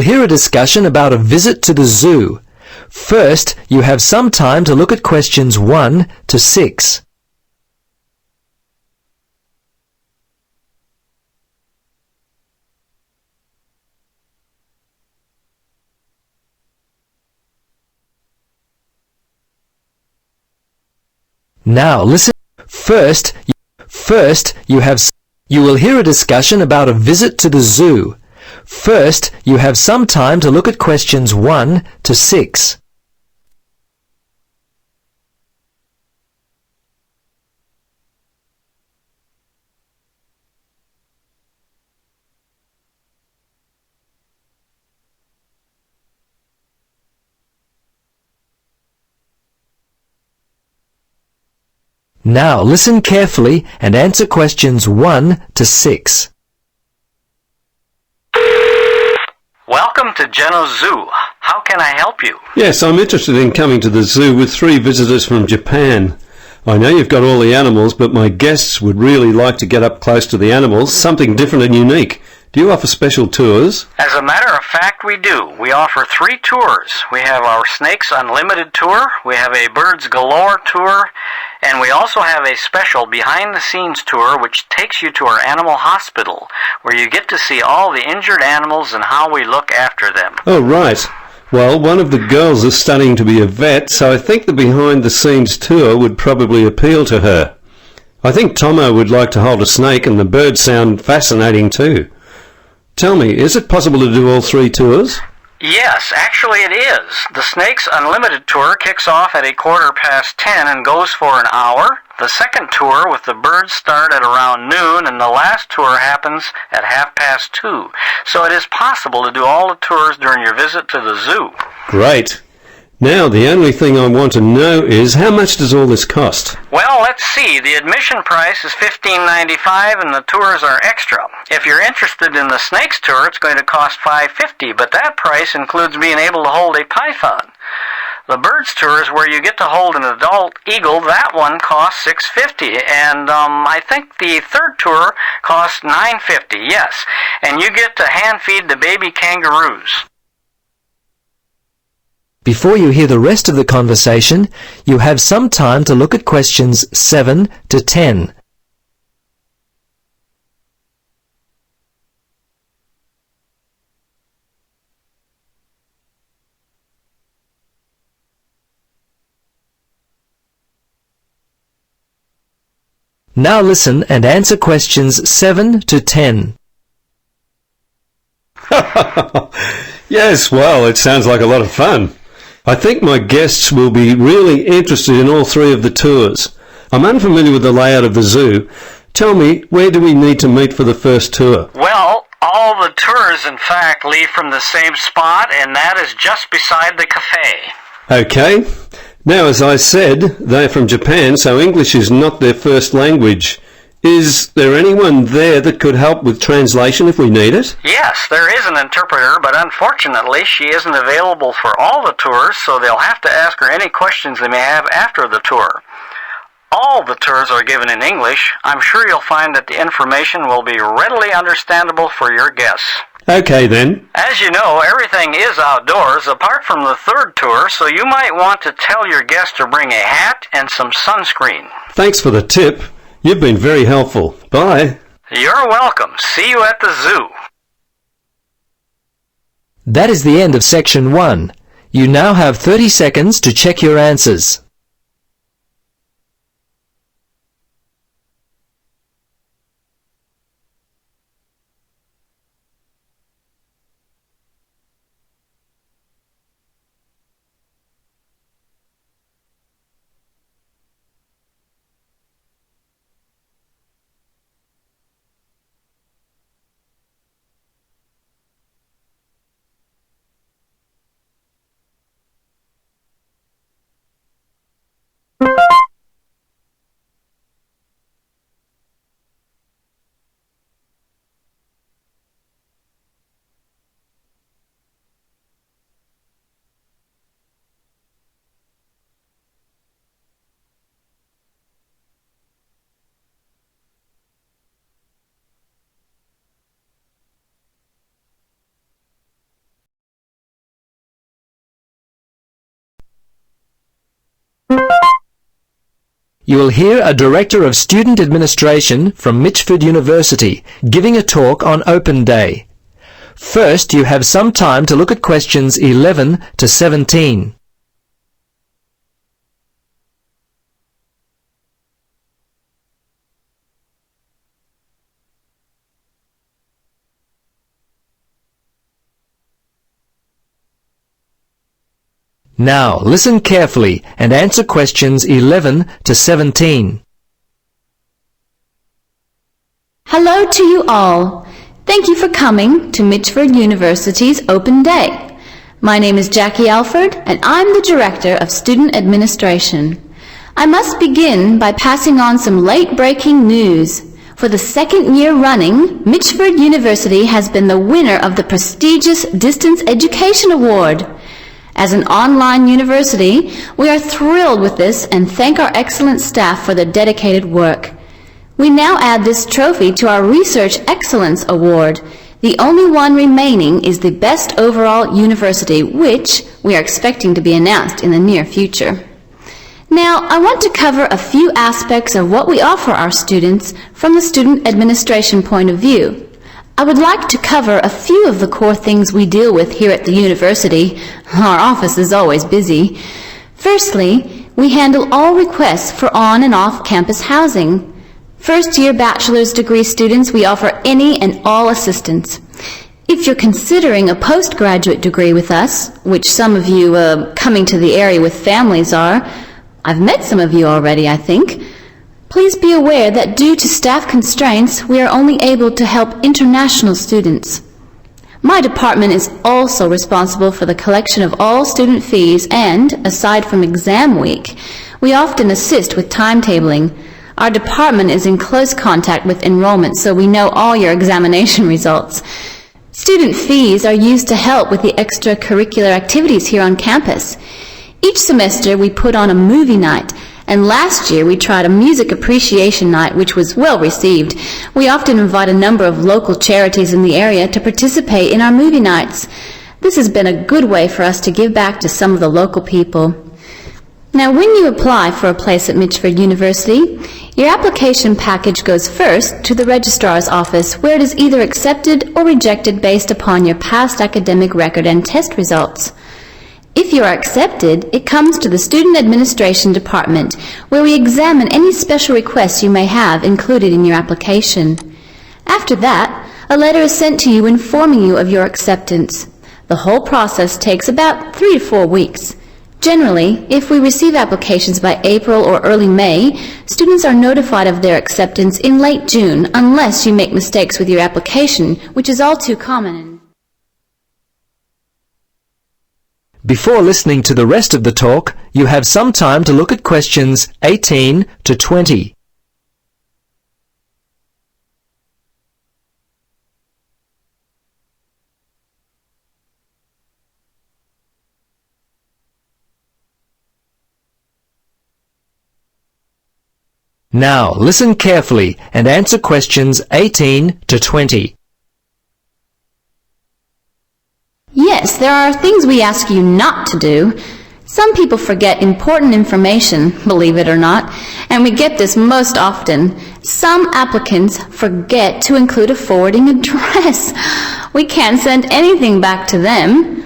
Hear a discussion about a visit to the zoo. First, you have some time to look at questions 1 to 6. Now listen. You will hear a discussion about a visit to the zoo. First, you have some time to look at questions 1 to 6. Now listen carefully and answer questions 1 to 6. Welcome to Geno's Zoo. How can I help you? Yes, I'm interested in coming to the zoo with 3 visitors from Japan. I know you've got all the animals, but my guests would really like to get up close to the animals, something different and unique. Do you offer special tours? As a matter of fact, we do. We offer 3 tours. We have our Snakes Unlimited tour, we have a Birds Galore tour, and we also have a special behind-the-scenes tour which takes you to our animal hospital, where you get to see all the injured animals and how we look after them. Oh, right. Well, one of the girls is studying to be a vet, so I think the behind-the-scenes tour would probably appeal to her. I think Tomo would like to hold a snake, and the birds sound fascinating too. Tell me, is it possible to do all 3 tours? Yes, actually it is. The Snakes Unlimited tour kicks off at 10:15 and goes for an hour. The second tour with the birds start at around noon, and the last tour happens at 2:30. So it is possible to do all the tours during your visit to the zoo. Great. Now, the only thing I want to know is, how much does all this cost? Well, let's see. The admission price is $15.95 and the tours are extra. If you're interested in the snakes tour, it's going to cost $5.50, but that price includes being able to hold a python. The birds tour is where you get to hold an adult eagle. That one costs $6.50, and I think the third tour costs $9.50, yes. And you get to hand feed the baby kangaroos. Before you hear the rest of the conversation, you have some time to look at questions 7 to 10. Now listen and answer questions 7 to 10. Yes, well, it sounds like a lot of fun. I think my guests will be really interested in all 3 of the tours. I'm unfamiliar with the layout of the zoo. Tell me, where do we need to meet for the first tour? Well, all the tours, in fact, leave from the same spot, and that is just beside the cafe. Okay. Now, as I said, they're from Japan, so English is not their first language. Is there anyone there that could help with translation if we need it? Yes, there is an interpreter, but unfortunately she isn't available for all the tours, so they'll have to ask her any questions they may have after the tour. All the tours are given in English. I'm sure you'll find that the information will be readily understandable for your guests. Okay then. As you know, everything is outdoors apart from the third tour, so you might want to tell your guests to bring a hat and some sunscreen. Thanks for the tip. You've been very helpful. Bye. You're welcome. See you at the zoo. That is the end of section 1. You now have 30 seconds to check your answers. You will hear a Director of Student Administration from Mitchford University giving a talk on Open Day. First, you have some time to look at questions 11 to 17. Now, listen carefully and answer questions 11 to 17. Hello to you all. Thank you for coming to Mitchford University's Open Day. My name is Jackie Alford, and I'm the Director of Student Administration. I must begin by passing on some late-breaking news. For the second year running, Mitchford University has been the winner of the prestigious Distance Education Award. As an online university, we are thrilled with this and thank our excellent staff for their dedicated work. We now add this trophy to our Research Excellence Award. The only one remaining is the Best Overall University, which we are expecting to be announced in the near future. Now, I want to cover a few aspects of what we offer our students from the student administration point of view. I would like to cover a few of the core things we deal with here at the university. Our office is always busy. Firstly, we handle all requests for on- and off-campus housing. First-year bachelor's degree students, we offer any and all assistance. If you're considering a postgraduate degree with us, which some of you coming to the area with families are, I've met some of you already, I think. Please be aware that due to staff constraints, we are only able to help international students. My department is also responsible for the collection of all student fees and, aside from exam week, we often assist with timetabling. Our department is in close contact with enrollment, so we know all your examination results. Student fees are used to help with the extracurricular activities here on campus. Each semester we put on a movie night, and last year we tried a music appreciation night, which was well received. We often invite a number of local charities in the area to participate in our movie nights. This has been a good way for us to give back to some of the local people. Now, when you apply for a place at Mitchford University, your application package goes first to the registrar's office, where it is either accepted or rejected based upon your past academic record and test results. If you are accepted, it comes to the Student Administration Department, where we examine any special requests you may have included in your application. After that, a letter is sent to you informing you of your acceptance. The whole process takes about 3 to 4 weeks. Generally, if we receive applications by April or early May, students are notified of their acceptance in late June, unless you make mistakes with your application, which is all too common. Before listening to the rest of the talk, you have some time to look at questions 18 to 20. Now, listen carefully and answer questions 18 to 20. Yes, there are things we ask you not to do. Some people forget important information, believe it or not, and we get this most often. Some applicants forget to include a forwarding address. We can't send anything back to them.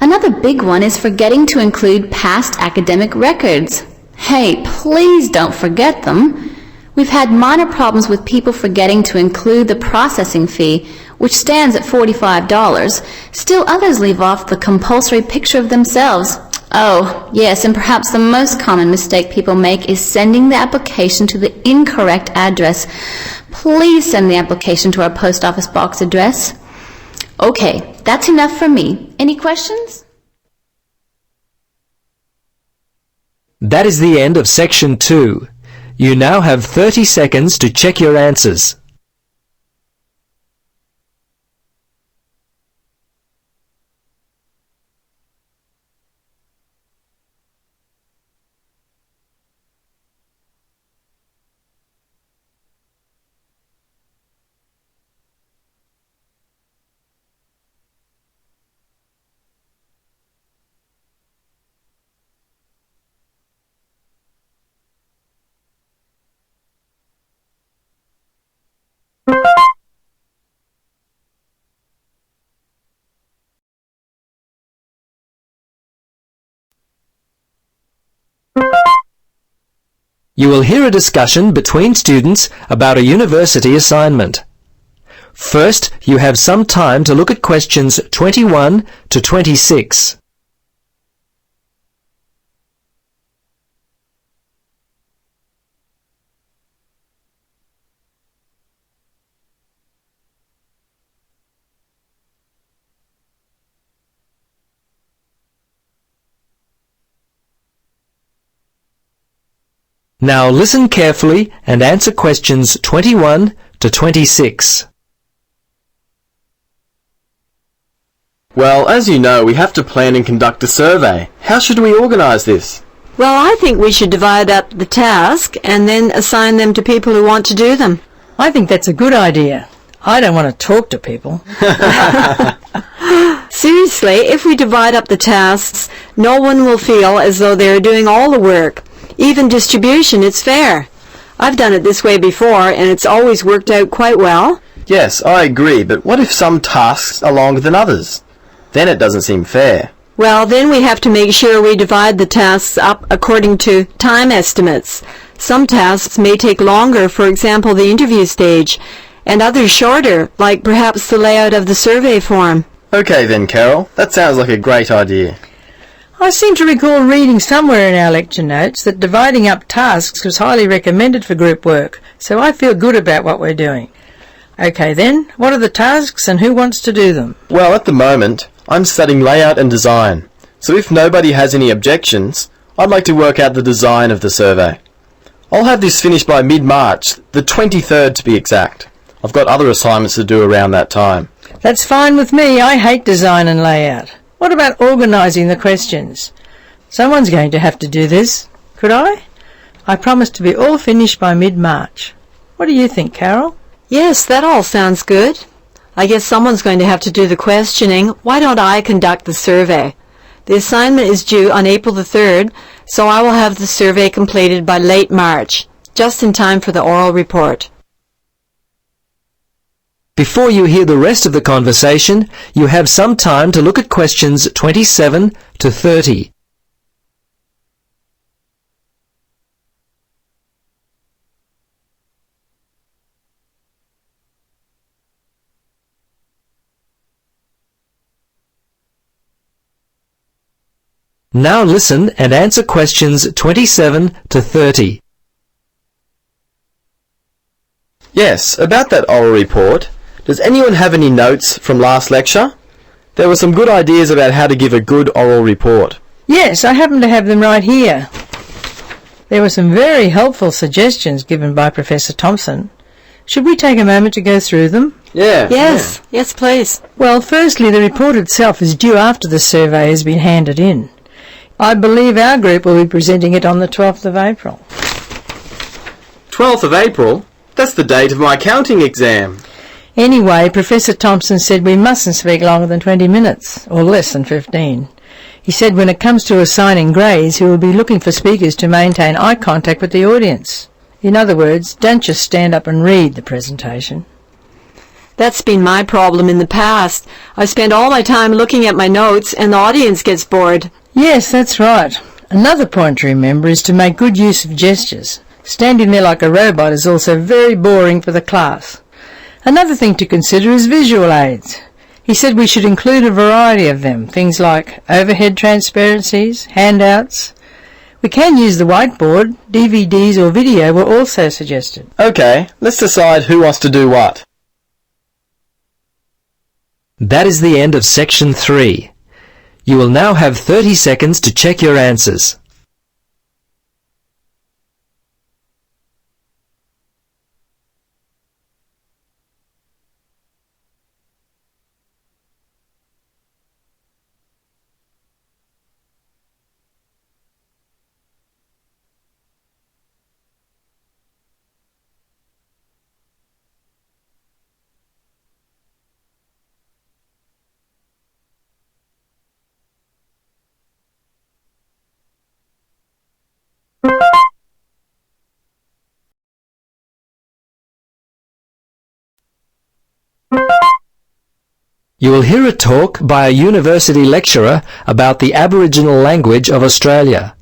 Another big one is forgetting to include past academic records. Hey, please don't forget them. We've had minor problems with people forgetting to include the processing fee, which stands at $45. Still others leave off the compulsory picture of themselves. Oh, yes, and perhaps the most common mistake people make is sending the application to the incorrect address. Please send the application to our post office box address. Okay, that's enough for me. Any questions? That is the end of section 2. You now have 30 seconds to check your answers. You will hear a discussion between students about a university assignment. First, you have some time to look at questions 21 to 26. Now listen carefully and answer questions 21 to 26. Well, as you know, we have to plan and conduct a survey. How should we organise this? Well, I think we should divide up the task and then assign them to people who want to do them. I think that's a good idea. I don't want to talk to people. Seriously, if we divide up the tasks, no one will feel as though they're doing all the work. Even distribution, it's fair. I've done it this way before, and it's always worked out quite well. Yes, I agree, but what if some tasks are longer than others? Then it doesn't seem fair. Well, then we have to make sure we divide the tasks up according to time estimates. Some tasks may take longer, for example, the interview stage, and others shorter, like perhaps the layout of the survey form. Okay then, Carol. That sounds like a great idea. I seem to recall reading somewhere in our lecture notes that dividing up tasks was highly recommended for group work, so I feel good about what we're doing. Okay then, what are the tasks and who wants to do them? Well, at the moment, I'm studying layout and design, so if nobody has any objections, I'd like to work out the design of the survey. I'll have this finished by mid-March, the 23rd to be exact. I've got other assignments to do around that time. That's fine with me. I hate design and layout. What about organising the questions? Someone's going to have to do this. Could I? I promise to be all finished by mid-March. What do you think, Carol? Yes, that all sounds good. I guess someone's going to have to do the questioning. Why don't I conduct the survey? The assignment is due on April the 3rd, so I will have the survey completed by late March, just in time for the oral report. Before you hear the rest of the conversation, you have some time to look at questions 27 to 30. Now listen and answer questions 27 to 30. Yes, about that oral report, does anyone have any notes from last lecture? There were some good ideas about how to give a good oral report. Yes, I happen to have them right here. There were some very helpful suggestions given by Professor Thompson. Should we take a moment to go through them? Yeah. Yes, please. Well, firstly, the report itself is due after the survey has been handed in. I believe our group will be presenting it on the 12th of April. 12th of April? That's the date of my accounting exam. Anyway, Professor Thompson said we mustn't speak longer than 20 minutes, or less than 15. He said when it comes to assigning grades, he will be looking for speakers to maintain eye contact with the audience. In other words, don't just stand up and read the presentation. That's been my problem in the past. I spend all my time looking at my notes and the audience gets bored. Yes, that's right. Another point to remember is to make good use of gestures. Standing there like a robot is also very boring for the class. Another thing to consider is visual aids. He said we should include a variety of them, things like overhead transparencies, handouts. We can use the whiteboard, DVDs or video were also suggested. Okay, let's decide who wants to do what. That is the end of section 3. You will now have 30 seconds to check your answers. You will hear a talk by a university lecturer about the Aboriginal language of Australia.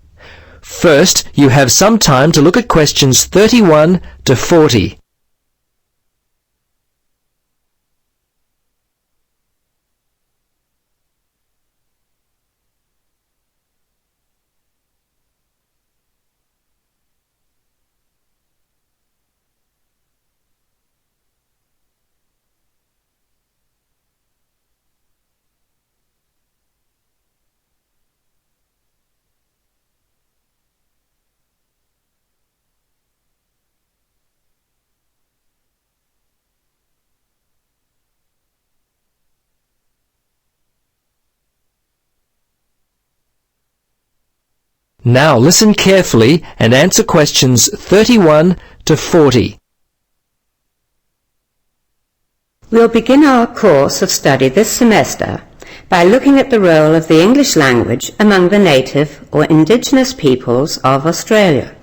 First, you have some time to look at questions 31 to 40. Now listen carefully and answer questions 31 to 40. We'll begin our course of study this semester by looking at the role of the English language among the native or indigenous peoples of Australia.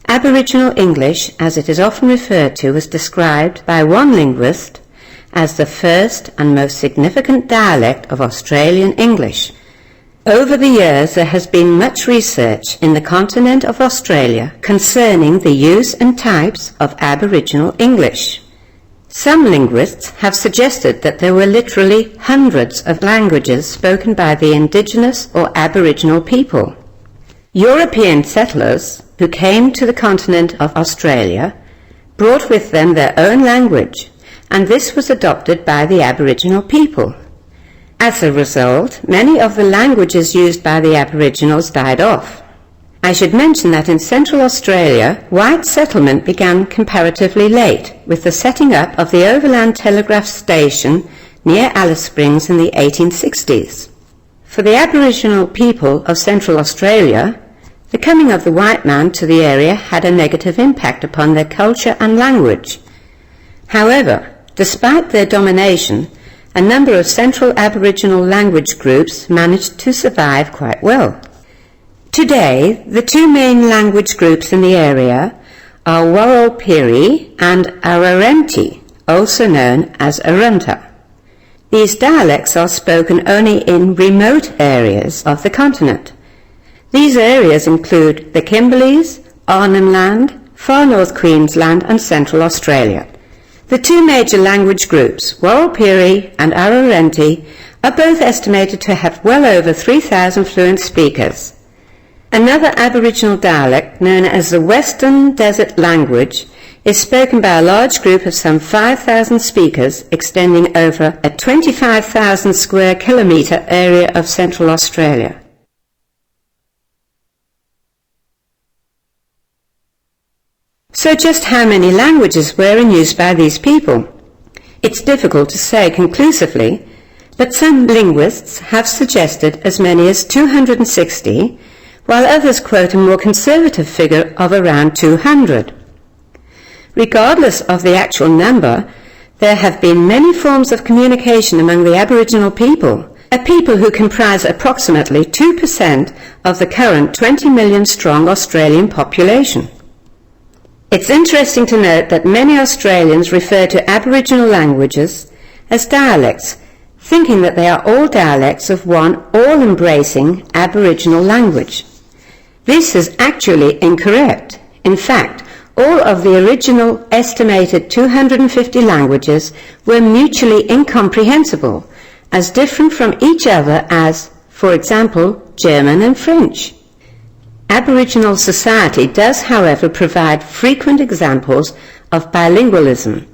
Aboriginal English, as it is often referred to, was described by one linguist as the first and most significant dialect of Australian English. Over the years, there has been much research in the continent of Australia concerning the use and types of Aboriginal English. Some linguists have suggested that there were literally hundreds of languages spoken by the indigenous or Aboriginal people. European settlers who came to the continent of Australia brought with them their own language, and this was adopted by the Aboriginal people. As a result, many of the languages used by the Aboriginals died off. I should mention that in Central Australia, white settlement began comparatively late, with the setting up of the Overland Telegraph Station near Alice Springs in the 1860s. For the Aboriginal people of Central Australia, the coming of the white man to the area had a negative impact upon their culture and language. However, despite their domination, a number of Central Aboriginal language groups managed to survive quite well. Today, the two main language groups in the area are Warlpiri and Arrernte, also known as Arunta. These dialects are spoken only in remote areas of the continent. These areas include the Kimberleys, Arnhem Land, Far North Queensland and Central Australia. The two major language groups, Warlpiri and Arrernte, are both estimated to have well over 3,000 fluent speakers. Another Aboriginal dialect, known as the Western Desert Language, is spoken by a large group of some 5,000 speakers extending over a 25,000 square kilometre area of Central Australia. So just how many languages were in use by these people? It's difficult to say conclusively, but some linguists have suggested as many as 260, while others quote a more conservative figure of around 200. Regardless of the actual number, there have been many forms of communication among the Aboriginal people, a people who comprise approximately 2% of the current 20 million strong Australian population. It's interesting to note that many Australians refer to Aboriginal languages as dialects, thinking that they are all dialects of one all-embracing Aboriginal language. This is actually incorrect. In fact, all of the original estimated 250 languages were mutually incomprehensible, as different from each other as, for example, German and French. Aboriginal society does, however, provide frequent examples of bilingualism,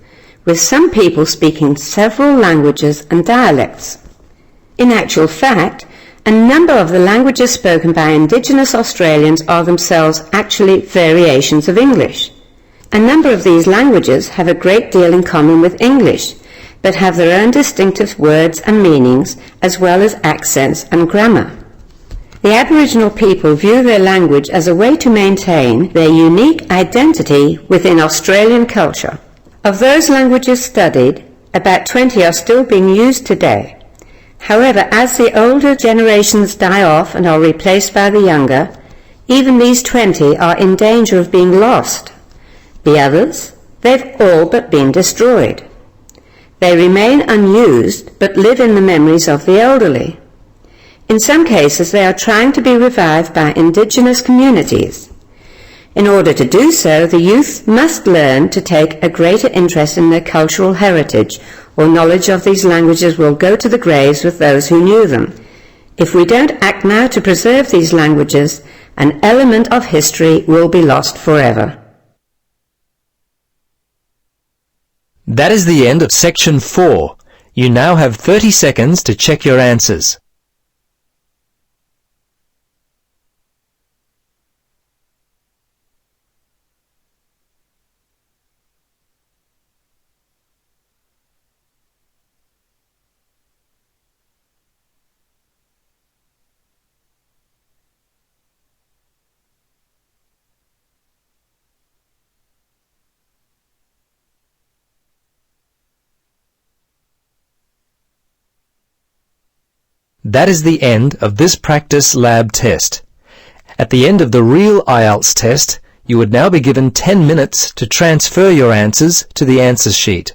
with some people speaking several languages and dialects. In actual fact, a number of the languages spoken by Indigenous Australians are themselves actually variations of English. A number of these languages have a great deal in common with English, but have their own distinctive words and meanings, as well as accents and grammar. The Aboriginal people view their language as a way to maintain their unique identity within Australian culture. Of those languages studied, about 20 are still being used today. However, as the older generations die off and are replaced by the younger, even these 20 are in danger of being lost. The others, they've all but been destroyed. They remain unused, but live in the memories of the elderly. In some cases, they are trying to be revived by indigenous communities. In order to do so, the youth must learn to take a greater interest in their cultural heritage, or knowledge of these languages will go to the graves with those who knew them. If we don't act now to preserve these languages, an element of history will be lost forever. That is the end of section 4. You now have 30 seconds to check your answers. That is the end of this practice lab test. At the end of the real IELTS test, you would now be given 10 minutes to transfer your answers to the answer sheet.